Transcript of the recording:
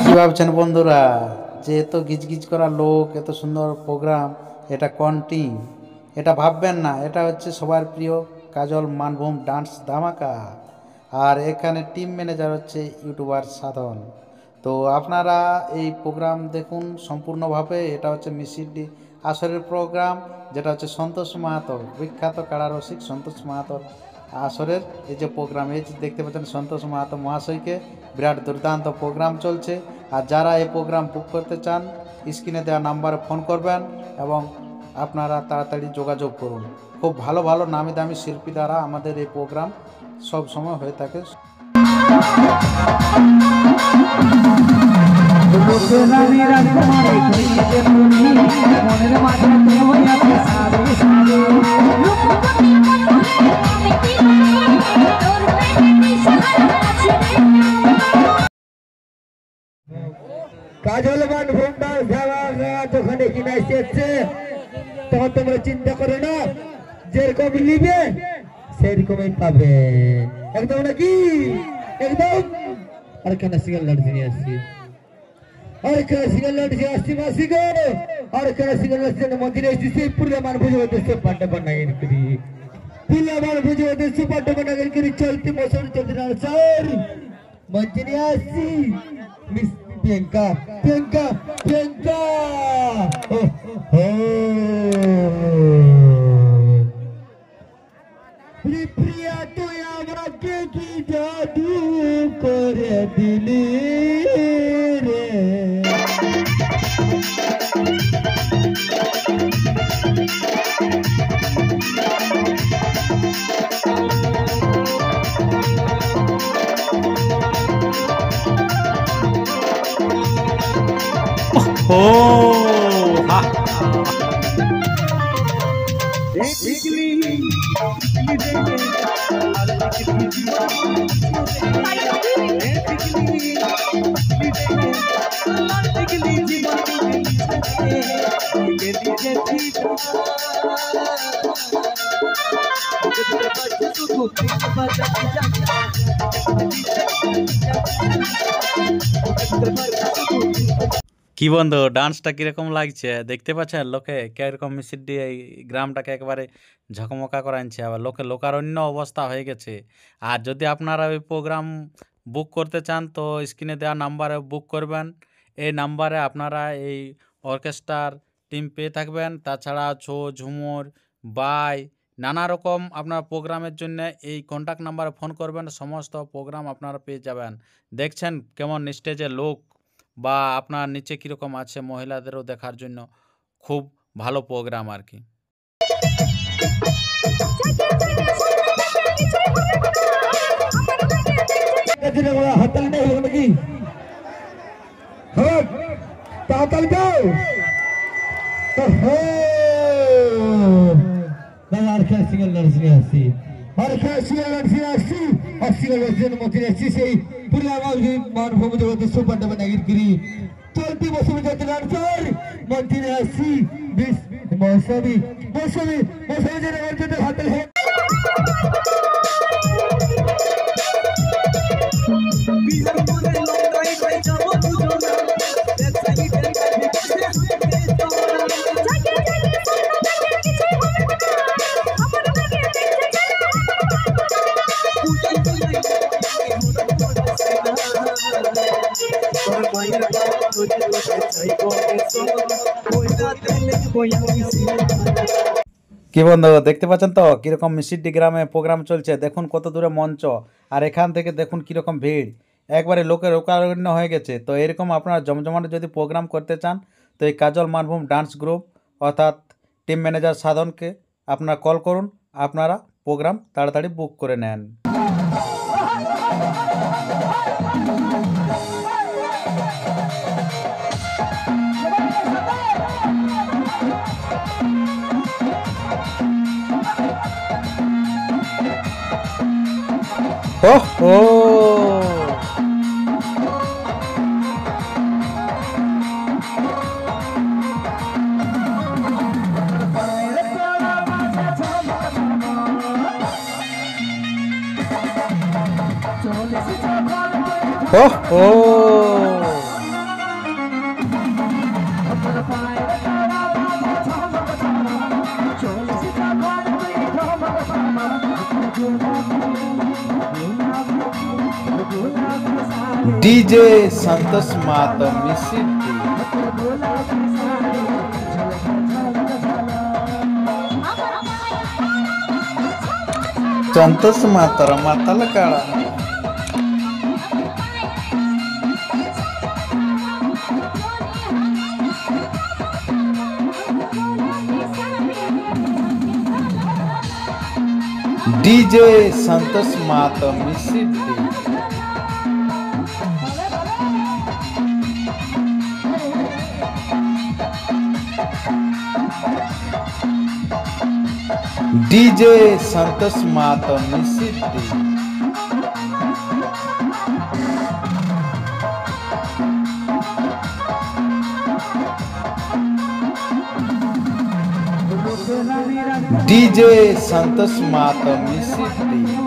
কি ভাবছেন বন্ধুরা যে এত গিজগিজ করা লোক, এত সুন্দর প্রোগ্রাম, এটা কোন টিম? এটা ভাববেন না, এটা হচ্ছে সবার প্রিয় কাজল মানভূম ডান্স ধামাকা। আর এখানে টিম ম্যানেজার হচ্ছে ইউটিউবার সাধন। তো আপনারা এই প্রোগ্রাম দেখুন সম্পূর্ণভাবে। এটা হচ্ছে মিসিডি আসরের প্রোগ্রাম, যেটা হচ্ছে সন্তোষ মাহাতো, বিখ্যাত কারারসিক সন্তোষ মাহাতোর আসরের এই যে প্রোগ্রাম, এই যে দেখতে পাচ্ছেন সন্তোষ মাহাতো মহাশয়কে, বিরাট দুর্দান্ত প্রোগ্রাম চলছে। আর যারা এই প্রোগ্রাম বুক করতে চান স্ক্রিনে দেওয়া নাম্বারে ফোন করবেন এবং আপনারা তাড়াতাড়ি যোগাযোগ করুন। খুব ভালো ভালো নামি দামি শিল্পী দ্বারা আমাদের এই প্রোগ্রাম সব সময় হয়ে থাকে। কাজল মানভূম ডান্স ধামাকা যখন এখানে এসেছে তখন তোমরা চিন্তা করো না, যেরকম নিবে সেরকমই পাবে, একদম নাকি? একদম। আর কেন সিঙ্গেল লড়ছি নিয়ে আসছি, আর কেন সিঙ্গেল লড়ছি আসছি মাসি গো, আর কেন সিঙ্গেল লড়ছি মন্দিরে এসেছি সেই পুরো মানভূম উদ্দেশ্য পাঠ্য বানাগিন করি, পুরো মানভূম উদ্দেশ্য পাঠ্য বানাগিন করি চলতি মৌসুম চলতি না স্যার মন্দিরে আসছি মিস প্রিয়ঙ্কা প্রিয়ঙ্কা প্রিয়ঙ্কা প্রিয়া তুই আমাকে কি জাদু করে দিলি রে। কি বন্ধু, ডান্সটা কিরকম লাগছে দেখতে পাচ্ছেন? লোকে কিরকম মিসিডি এই গ্রামটাকে একেবারে ঝকমকা করে আনছে, আবার লোকে লোকারণ্য অবস্থা হয়ে গেছে। আর যদি আপনারা ওই প্রোগ্রাম বুক করতে চান তো স্ক্রিনে দেওয়া নাম্বারে বুক করবেন। এই নাম্বারে আপনারা এই অর্কেস্ট্রার টিম পেয়ে থাকবেন, তাছাড়া ছৌ ঝুমুর বাই নানা রকম আপনার প্রোগ্রামের জন্য এই কন্ট্যাক্ট নাম্বারে ফোন করবেন, সমস্ত প্রোগ্রাম আপনারা পেয়ে যাবেন। দেখছেন কেমন স্টেজে লোক বা আপনার নিচে কীরকম আছে, মহিলাদেরও দেখার জন্য খুব ভালো প্রোগ্রাম আর কি। সিঙ্গেল লড়ছি আসছি, আর সিঙ্গেল লড়ছি আসছি, আর সিঙ্গেল লড়ছি মন্দিরে আসছি সেই পুরো মানভূম জগতে সুপার বানাগির করি চলতি মৌসুমে যত ডান্সার মন্দিরে আসছি মৌসুমি মৌসুমি মৌসুমি যেন মন্দিরে হাতে কি বন্ধু দেখতে পাচ্ছেন তো কিরকম মিসিডি গ্রামে প্রোগ্রাম চলছে, দেখুন কত দূরে মঞ্চ, আর এখান থেকে দেখুন কিরকম ভিড়। একবারে লোকের লোকারণ্য হয়ে গেছে। তো এরকম আপনারা জমজমাট যদি প্রোগ্রাম করতে চান তো এই কাজল মানভূম ডান্স গ্রুপ অর্থাৎ টিম ম্যানেজার সাধনকে আপনারা কল করুন, আপনারা প্রোগ্রাম তাড়াতাড়ি বুক করে নেন। ও ও ডিজে সন্তোষ মাহাতো মিসিডি। সন্তোষ মাহাতোর মাতাল কাড়া। ডিজে সন্তোষ মাহাতো মিসিডি। ডিজে সন্তোষ মাহাতো মিসিডি। ডিজে সন্তোষ মাহাতো মিসিডি।